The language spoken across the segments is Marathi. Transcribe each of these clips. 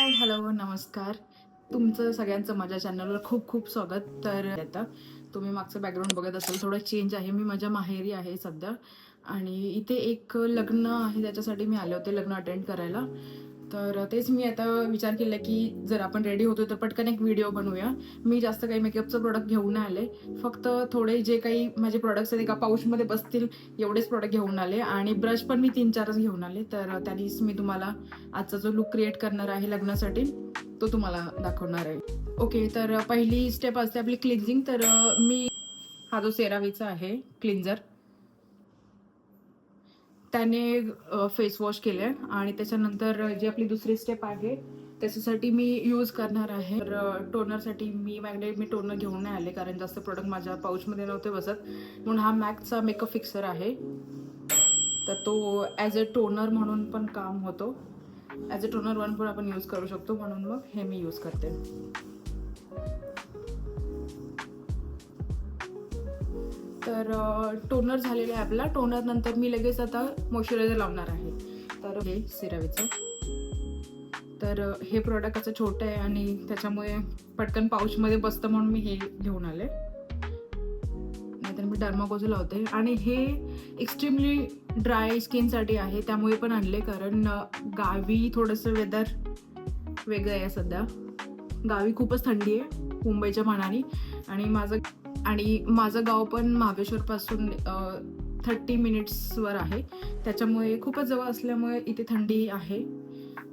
हाय, हॅलो, नमस्कार. तुमचं सगळ्यांचं माझ्या चॅनलवर खूप खूप स्वागत. तर आता तुम्ही मागचं बॅकग्राऊंड बघत असाल, थोडा चेंज आहे. मी माझ्या माहेरी आहे सध्या आणि इथे एक लग्न आहे, त्याच्यासाठी मी आले होते लग्न अटेंड करायला. तर तेच मी आता विचार केला की जर आपण रेडी होतो तर पटकन एक व्हिडिओ बनवूया. मी जास्त काही मेकअपचं प्रोडक्ट घेऊन नाही आले, फक्त थोडे जे काही माझे प्रोडक्ट्स आहेत एका पाऊचमध्ये बसतील एवढेच प्रोडक्ट घेऊन आले आणि ब्रश पण मी 3-4च घेऊन आले. तर त्यानेच मी तुम्हाला आजचा जो लुक क्रिएट करणार आहे लग्नासाठी तो तुम्हाला दाखवणार आहे. ओके, तर पहिली स्टेप असते आपली क्लिन्झिंग. तर मी हा जो सेरावीचा आहे क्लिन्झर, त्याने फेस वॉश केले आणि त्याच्यानंतर जी आपली दुसरी स्टेप आहे त्याच्यासाठी मी यूज करणार आहे. तर टोनरसाठी मी टोनर घेऊन नाही आले कारण जास्त प्रोडक्ट माझ्या पाऊचमध्ये नव्हते बसत, म्हणून हा मॅकचा मेकअप फिक्सर आहे. तर तो ॲज अ टोनर म्हणून पण काम होतो, ॲज अ टोनर वन पण आपण यूज करू शकतो, म्हणून मग हे मी यूज करते. तर टोनर झालेला आहे आपला. टोनर नंतर मी लगेच आता मॉइश्चरायझर लावणार आहे. तर हे सिरावीचं, तर हे प्रोडक्ट असं छोटं आहे आणि त्याच्यामुळे पटकन पाऊचमध्ये बसतं म्हणून मी हे घेऊन आले, नाहीतर मी डर्माकोजो लावते. आणि हे एक्स्ट्रीमली ड्राय स्किनसाठी आहे, त्यामुळे पण आणले कारण गावी थोडंसं वेदर वेगळं आहे सध्या. गावी खूपच थंडी आहे मुंबईच्या मानाने आणि माझं गाव पण महाबळेश्वरपासून 30 मिनिट्सवर आहे, त्याच्यामुळे खूपच जवळ असल्यामुळे इथे थंडी आहे.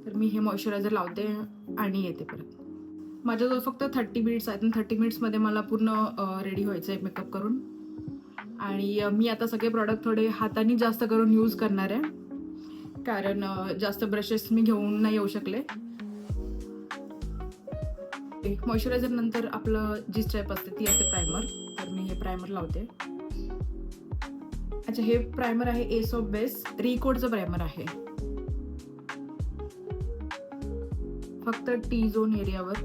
तर मी हे मॉइश्चरायझर लावते आणि येते परत. माझ्याजवळ फक्त 30 मिनिट्स आहेत आणि 30 मिनिट्समध्ये मला पूर्ण रेडी व्हायचं आहे मेकअप करून. आणि मी आता सगळे प्रॉडक्ट थोडे हाताने जास्त करून यूज करणार आहे कारण जास्त ब्रशेस मी घेऊन नाही येऊ शकले. मॉइश्चरायझर नंतर आपलं जी स्टेप असते ती असते प्रायमर. तर मी हे प्रायमर लावते. अच्छा, हे प्रायमर आहे एस ऑफ बेस रिकोडचं प्रायमर आहे, फक्त टी झोन एरियावर.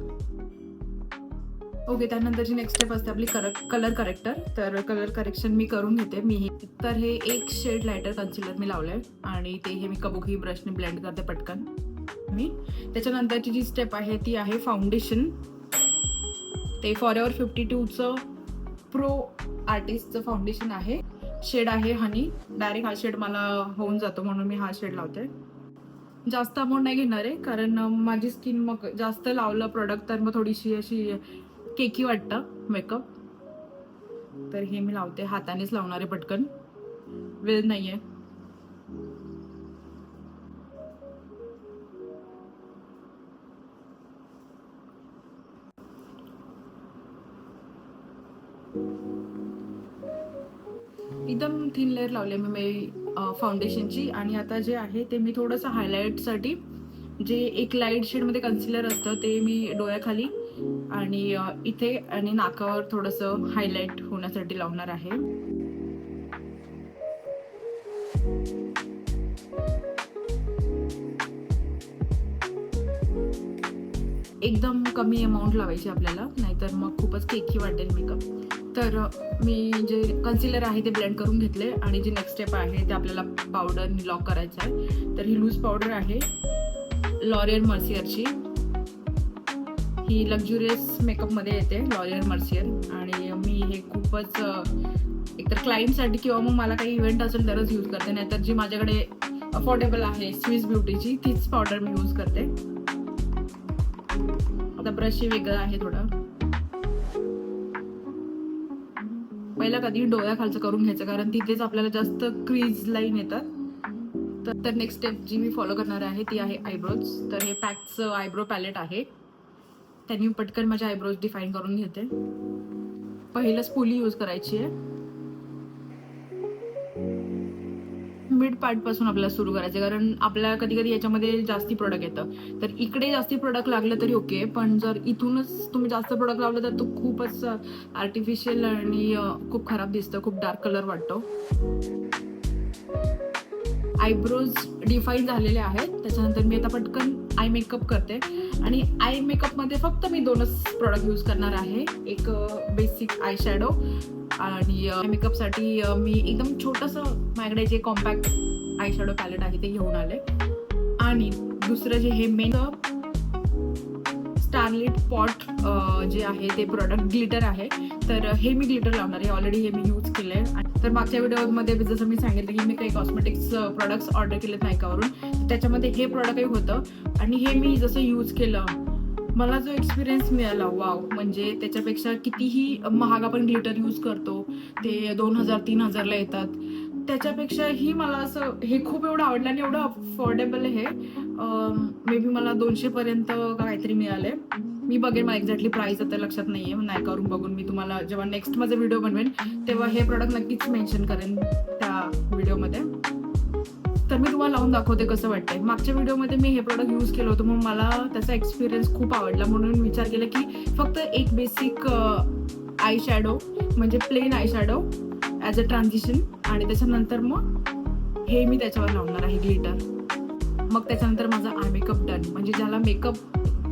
ओके, त्यानंतरची नेक्स्ट स्टेप असते आपली कलर करेक्टर. तर कलर करेक्शन मी करून घेते. तर हे एक शेड लायटर कन्सिलर मी लावलंय आणि हे मी कबुकी ब्रशने ब्लेंड करते पटकन. त्याच्यानंतरची जी स्टेप आहे ती आहे फाउंडेशन. ते फॉरएव्हर 52चं प्रो आर्टिस्टचं फाउंडेशन आहे. शेड आहे हनी. डायरेक्ट हा शेड मला होऊन जातो म्हणून मी हा शेड लावते. जास्त अमाऊंट नाही घेणार आहे कारण माझी स्किन मग जास्त लावलं प्रोडक्ट तर मग थोडीशी अशी केकी वाटतं मेकअप. तर हे मी लावते, हातानेच लावणार आहे पटकन, वेळ नाही आहे. एकदम थिन लेअर लावली मी फाउंडेशनची. आणि आता जे आहे ते मी थोडंसं हायलाईटसाठी जे एक लाईट शेडमध्ये कन्सिलर असतं ते मी डोळ्याखाली आणि इथे आणि नाकावर थोडंसं हायलाईट होण्यासाठी लावणार आहे. एकदम कमी अमाऊंट लावायची आपल्याला, नाहीतर मग खूपच केकी वाटेल मेकअप. तर मी जे कन्सिलर आहे ते ब्लेंड करून घेतले आणि जी नेक्स्ट स्टेप आहे ते आपल्याला पावडरनी लॉक करायचं आहे. तर ही लूज पावडर आहे लॉरियल मर्सियरची. ही लक्झुरियस मेकअपमध्ये येते लॉरियल मर्सियर. आणि मी हे खूपच एकतर क्लायंटसाठी किंवा मग मला काही इव्हेंट असेल तरच यूज करते, नाहीतर जी माझ्याकडे अफोर्डेबल आहे स्विस ब्युटीची तीच पावडर मी यूज करते. आता ब्रशही वेगळं आहे थोडं. पहिला कधी डोळ्याखालचं करून घ्यायचं कारण तिथेच आपल्याला जास्त क्रीज लाईन येतात. तर नेक्स्ट स्टेप जी मी फॉलो करणार आहे ती आहे आयब्रोज. तर हे पॅकचं आयब्रो पॅलेट आहे, त्यांनी पटकन माझ्या आयब्रोज डिफाईन करून घेते. पहिलं स्पुली यूज करायची आहे. मिड पार्टपासून आपल्याला सुरू करायचं कारण आपल्याला कधी कधी याच्यामध्ये जास्ती प्रोडक्ट येतं. तर इकडे जास्ती प्रोडक्ट लागलं तरी ओके, पण जर इथूनच तुम्ही जास्त प्रोडक्ट लावलं तर तो खूपच आर्टिफिशियल आणि खूप खराब दिसतं, खूप डार्क कलर वाटतो. आयब्रोज डिफाईन झालेले आहेत. त्याच्यानंतर मी आता पटकन आय मेकअप करते आणि आय मेकअपमध्ये फक्त मी 2च प्रोडक्ट यूज करणार आहे. एक बेसिक आय शॅडो आणि मेकअपसाठी मी एकदम छोटंसं माझ्याकडे जे कॉम्पॅक्ट आय शॅडो पॅलेट आहे ते घेऊन आले. आणि दुसरं जे हे मेन स्टारलिट पॉट जे आहे ते प्रोडक्ट ग्लिटर आहे. तर हे मी ग्लिटर लावणार आहे. ऑलरेडी हे मी यूज केलं आहे. तर मागच्या व्हिडिओमध्ये जसं मी सांगितलं की मी काही कॉस्मेटिक्स प्रोडक्ट्स ऑर्डर केलेत नायकावरून, त्याच्यामध्ये हे प्रोडक्टही होतं आणि हे मी जसं यूज केलं मला जो एक्सपिरियन्स मिळाला वाव, म्हणजे त्याच्यापेक्षा कितीही महाग आपण ग्लिटर यूज करतो ते 2000-3000ला येतात, त्याच्यापेक्षाही मला असं हे खूप एवढं आवडलं आणि एवढं अफोर्डेबल आहे. मे बी मला 200पर्यंत काहीतरी मिळाले. मी बघेन, मला एक्झॅक्टली प्राईस आता लक्षात नाही आहे, नायकावरून बघून मी तुम्हाला जेव्हा नेक्स्ट माझा व्हिडिओ बनवेन तेव्हा हे प्रोडक्ट नक्कीच मेन्शन करेन त्या व्हिडिओमध्ये. तर मी तुम्हाला लावून दाखवते कसं वाटतंय. मागच्या व्हिडिओमध्ये मी हे प्रोडक्ट यूज केलं होतं म्हणून मला त्याचा एक्सपिरियन्स खूप आवडला, म्हणून विचार केला की फक्त एक बेसिक आय शॅडो म्हणजे plain eye shadow as a transition आणि त्याच्यानंतर मग हे मी त्याच्यावर लावणार आहे ग्लिटर. मग त्याच्यानंतर माझा आय मेकअप डन. म्हणजे ज्याला मेकअप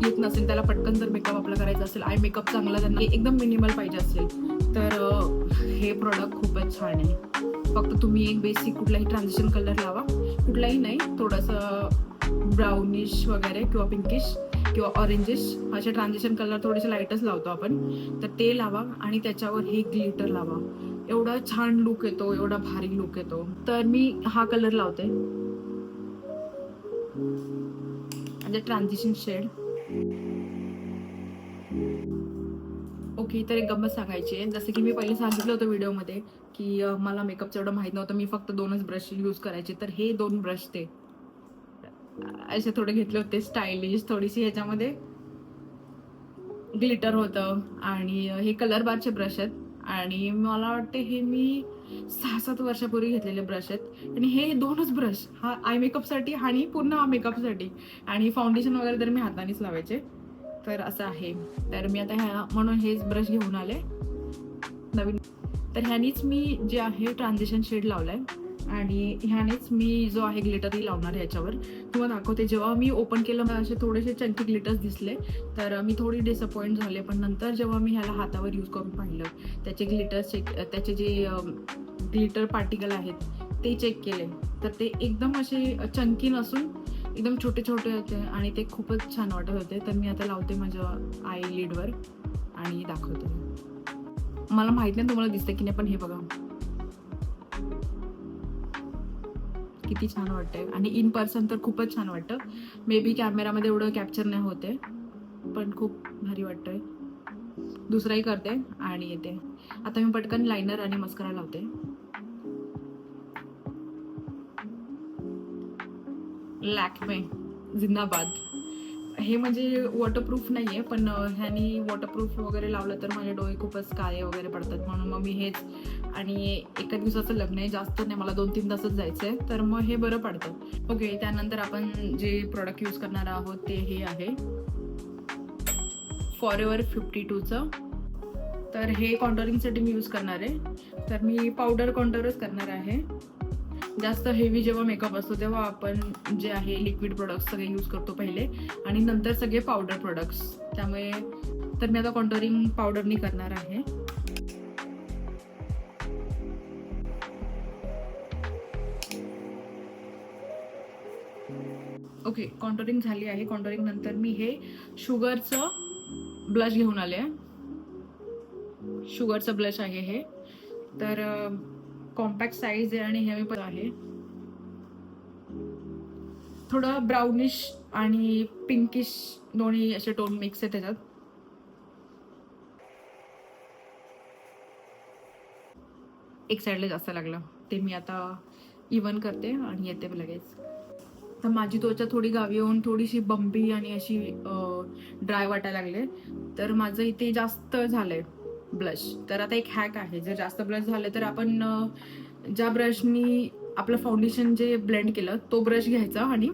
येत नसेल त्याला पटकन जर मेकअप आपला करायचा असेल, आय मेकअप चांगला त्यांना एकदम मिनिमल पाहिजे असेल तर हे प्रोडक्ट खूपच छान आहे. फक्त तुम्ही एक बेसिक कुठलाही ट्रान्झिशन कलर लावा, कुठलाही नाही, थोडंसं ब्राउनिश वगैरे किंवा पिंकिश किंवा ऑरेंजिश असे ट्रान्झिशन कलर थोडेसे लाईटच लावतो आपण, तर ते लावा आणि त्याच्यावर हे ग्लिटर लावा. एवढा छान लुक येतो, एवढा भारी लुक येतो. तर मी हा कलर लावते म्हणजे ट्रान्झिशन शेड. ओके, तर एक गंमत सांगायची आहे. जसं की मी पहिले सांगितलं होतं व्हिडिओमध्ये की मला मेकअपचं एवढं माहीत नव्हतं, मी फक्त 2च ब्रश यूज करायचे. तर हे 2 ब्रश ते असे थोडे घेतले होते स्टायलिश, थोडीशी ह्याच्यामध्ये ग्लिटर होतं आणि हे कलर बारचे ब्रश आहेत आणि मला वाटते हे मी 6-7 वर्षापूर्वी घेतलेले ब्रश आहेत आणि हे 2च ब्रश, हा आय मेकअपसाठी आणि पुन्हा मेकअपसाठी आणि फाउंडेशन वगैरे तर मी हातानेच लावायचे. तर असं आहे. तर मी आता म्हणून हेच ब्रश घेऊन आले नवीन. तर ह्यानीच मी जे आहे ट्रान्झिशन शेड लावलाय आणि ह्यानेच मी जो आहे ग्लिटरही लावणार आहे याच्यावर. तुम्हाला दाखवते. जेव्हा मी ओपन केलं मला असे थोडेसे चंकी ग्लिटर्स दिसले तर मी थोडी डिसअपॉइंट झाले, पण नंतर जेव्हा मी ह्याला हातावर यूज करून पाहिलं त्याचे ग्लिटर्स त्याचे जे ग्लिटर पार्टिकल आहेत ते चेक केले तर ते एकदम असे चंकी नसून एकदम छोटे छोटे होते आणि ते खूपच छान वाटत होते. तर मी आता लावते माझ्या आय लिडवर आणि दाखवते. मला माहित नाही तुम्हाला दिसते की नाही, पण हे बघा किती छान वाटतंय आणि इन पर्सन तर खूपच छान वाटतं. मे बी कॅमेरामध्ये एवढं कॅप्चर नाही होते पण खूप भारी वाटतंय. दुसराही करते आणि येते. आता मी पटकन लायनर आणि मस्करा लावते. लॅक्मे जिंदाबाद. हे म्हणजे वॉटरप्रूफ नाही आहे, पण ह्यानी वॉटरप्रूफ वगैरे लावलं तर माझे डोळे खूपच काळे वगैरे पडतात, म्हणून मग मी हेच. आणि एका दिवसाचं लग्न आहे, जास्त नाही, मला 2-3 तासच जायचं आहे, तर मग हे बरं पडतं. ओके, त्यानंतर आपण जे प्रोडक्ट यूज करणार आहोत ते हे आहे फॉरएव्हर 52चं. तर हे कॉन्टोरिंगसाठी मी यूज करणार आहे. तर मी पावडर कॉन्टोरच करणार आहे. जास्त हेवी जेव्हा मेकअप असतो तेव्हा आपण जे आहे लिक्विड प्रोडक्ट्स सगळे यूज करतो पहिले आणि नंतर सगळे पावडर प्रोडक्ट्स. त्यामुळे तर मी आता कॉन्टोरिंग पावडरनी करणार आहे. ओके, कॉन्टोरिंग झाली आहे. कॉन्टोरिंग नंतर मी हे शुगरचं ब्लश घेऊन आले आहे. शुगरचं ब्लश आहे हे. तर कॉम्पॅक्ट साईज आहे आणि हे पण आहे. थोडं ब्राउनिश आणि पिंकिश दोन्ही असे टोन मिक्स आहे त्याच्यात. एक साईडला जास्त लागलं ते मी आता इवन करते आणि येते लगेच. तर माझी त्वचा थोडी गावी येऊन थोडीशी बंपी आणि अशी ड्राय वाटायला लागले, तर माझं इथे जास्त झालंय ब्लश. तर आता एक हॅक आहे, जर जास्त ब्लश झाले तर आपण ज्या ब्रशनी आपलं फाउंडेशन जे ब्लेंड केलं तो ब्रश घ्यायचा आणि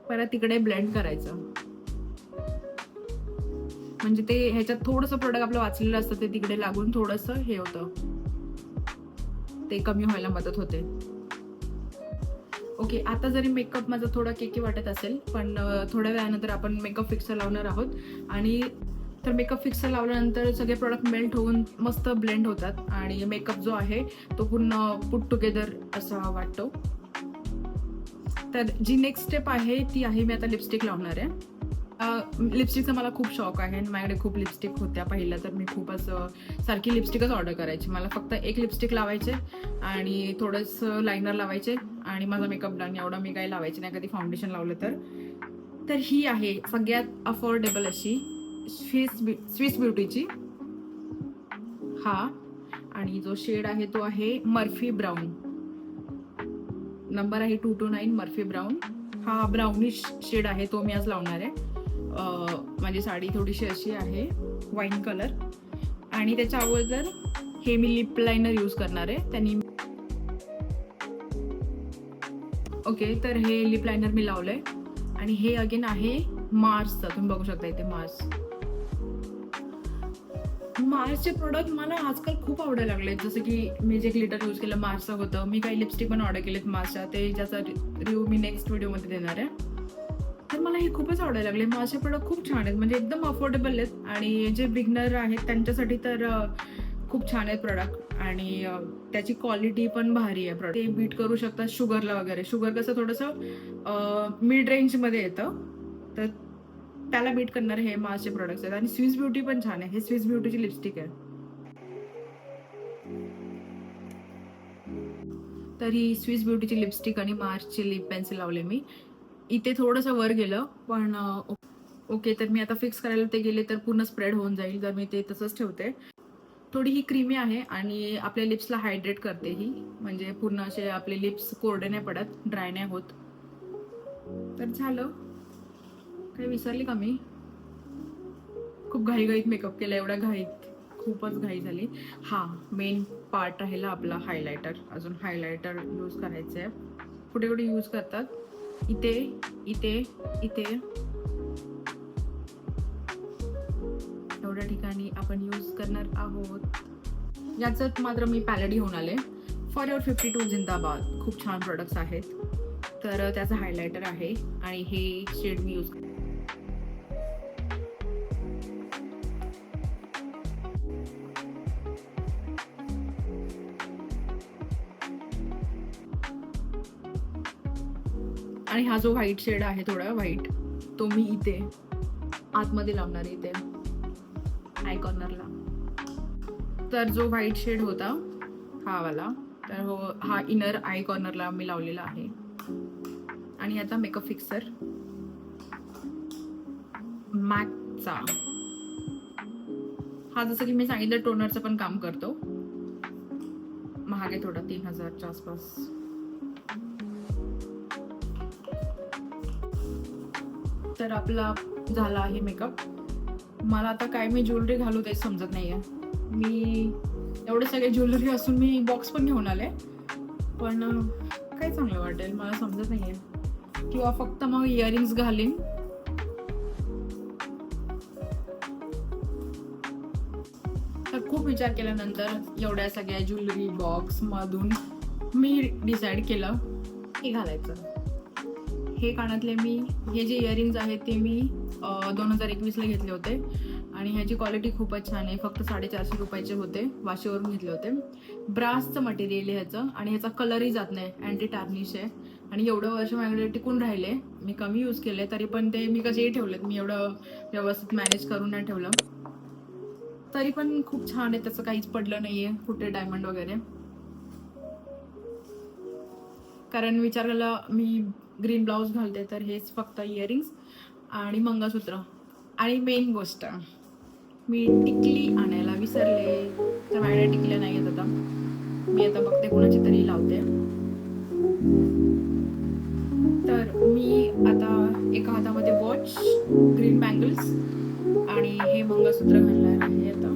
परत तिकडे ब्लेंड करायचं. म्हणजे ते ह्याच्यात थोडंसं प्रोडक्ट आपलं वाचलेलं असतं ते तिकडे लागून थोडंसं हे होतं, ते कमी व्हायला मदत होते. ओके, आता जरी मेकअप माझा थोडा केकी वाटत असेल, पण थोड्या वेळानंतर आपण मेकअप फिक्सर लावणार आहोत. आणि तर मेकअप फिक्सर लावल्यानंतर सगळे प्रोडक्ट मेल्ट होऊन मस्त ब्लेंड होतात आणि मेकअप जो आहे तो पूर्ण पुट टुगेदर असा वाटतो. तर जी नेक्स्ट स्टेप आहे ती आहे मी आता लिपस्टिक लावणार आहे. लिपस्टिकचा मला खूप शौक आहे आणि माझ्याकडे खूप लिपस्टिक होत्या. पहिल्या तर मी खूपच सारखी लिपस्टिकच ऑर्डर करायची. मला फक्त एक लिपस्टिक लावायचे आणि थोडंसं लायनर लावायचे आणि माझा मेकअप डन. एवढं मी काही लावायचे नाही कधी फाउंडेशन लावलं तर. तर ही आहे सगळ्यात अफोर्डेबल अशी स्विस ब्युटीची हा, आणि जो शेड आहे तो आहे मर्फी ब्राऊन. नंबर आहे 229 मर्फी ब्राऊन. हा ब्राउनिश शेड आहे, तो मी आज लावणार आहे. माझी साडी थोडीशी अशी आहे वाईन कलर, आणि त्याच्या अगोदर हे मी लिप लायनर यूज करणार आहे. त्यांनी ओके, तर हे लिप लायनर मी लावलंय. आणि हे अगेन आहे मार्सचं. तुम्ही बघू शकता इथे मार्सचे प्रोडक्ट मला आजकाल खूप आवडायला लागले. जसं की मी जे ग्लिटर यूज केलं मार्सचं होतं. मी काही लिपस्टिक पण ऑर्डर केलेत मार्सच्या, ते ज्याचा रिव्ह्यू मी नेक्स्ट व्हिडिओमध्ये देणार आहे. तर मला हे खूपच आवडायला लागले. मार्सचे प्रोडक्ट खूप छान आहेत, म्हणजे एकदम अफोर्डेबल आहेत. आणि जे बिगनर आहेत त्यांच्यासाठी तर खूप छान आहेत प्रोडक्ट. आणि त्याची क्वालिटी पण भारी आहे. प्रोडक्ट ते बीट करू शकतात शुगरला वगैरे. शुगर कसं थोडंसं मिड रेंजमध्ये येतं, तर त्याला बीट करणारे हे मार्सचे प्रोडक्ट्स आहेत. आणि स्विस ब्युटी पण छान आहे. हे स्विस ब्युटीची लिपस्टिक आहे. तर ही स्विस ब्युटीची लिपस्टिक आणि मार्सची लिप पेन्सिल लावले मी. इथे थोडंसं वर गेलं, पण ओके. तर मी आता फिक्स करायला ते गेले तर पूर्ण स्प्रेड होऊन जाईल, तर मी ते तसंच ठेवते. थोडी ही क्रीमी आहे आणि आपल्या लिप्सला हायड्रेट करते ही, म्हणजे पूर्ण असे आपले लिप्स कोरडे नाही पडत, ड्राय नाही होत. तर झालं. काही विसरली का मी? खूप घाईघाईत मेकअप केला, एवढ्या घाईत खूपच घाई झाली. हा मेन पार्ट राहिला आपला हायलायटर. अजून हायलायटर यूज करायचं आहे. कुठे कुठे यूज करतात? इथे, इथे, इथे, एवढ्या ठिकाणी आपण यूज करणार आहोत. याच्यात मात्र मी पॅलेट घेऊन आले. फॉरएव्हर 52 जिंदाबाद. खूप छान प्रोडक्ट्स आहेत. तर त्याचं हायलायटर आहे आणि हे शेड मी यूज करते. आणि हा जो व्हाईट शेड आहे, थोडा व्हाईट, तो मी इथे आतमध्ये लावणार आहे, इथे आय कॉर्नरला. तर जो व्हाईट शेड होता हा वाला, तर हो, हा इनर आय कॉर्नरला मी लावलेला आहे. आणि आता मेकअप फिक्सर मॅकचा. हा जसं की मी सांगितलं टोनरचं पण काम करतो. महाग आहे थोडा, 3000च्या आसपास. तर आपला झाला आहे मेकअप. मला आता काय मी ज्वेलरी घालू ते समजत नाहीये. मी एवढे सगळे ज्वेलरी असून मी बॉक्स पण घेऊन आले, पण काय चांगलं वाटेल मला समजत नाहीये. किंवा फक्त मग इयरिंग्स घालीन. तर खूप विचार केल्यानंतर एवढ्या सगळ्या ज्वेलरी बॉक्स मधून मी डिसाईड केलं हे घालायचं. हे कानातले हे जे इयरिंग्स आहेत ते मी 2021ला घेतले होते आणि ह्याची क्वालिटी खूपच छान आहे. फक्त 450 रुपयाचे होते, वाशीवरून घेतले होते. ब्रासचं मटेरियल आहे ह्याचं आणि ह्याचा कलरही जात नाही, अँटी टार्निश आहे. आणि एवढं वर्ष माझ्याकडे टिकून राहिले. मी कमी यूज केले तरी पण ते मी कसेही ठेवलेत. मी एवढं व्यवस्थित मॅनेज करून नाही ठेवलं, तरी पण खूप छान आहे. त्याचं काहीच पडलं नाहीये कुठे डायमंड वगैरे. कारण विचार केला मी ग्रीन ब्लाऊज घालते, तर हेच फक्त इयरिंग्स आणि मंगळसूत्र. आणि मेन गोष्ट, मी टिकली आणायला विसरले. तर माझ्या टिकल्या नाही आहेत आता. मी आता बघते कोणाची तरी लावते. तर मी आता एका हातामध्ये वॉच, ग्रीन बँगल्स आणि हे मंगळसूत्र घालणार आहे आता.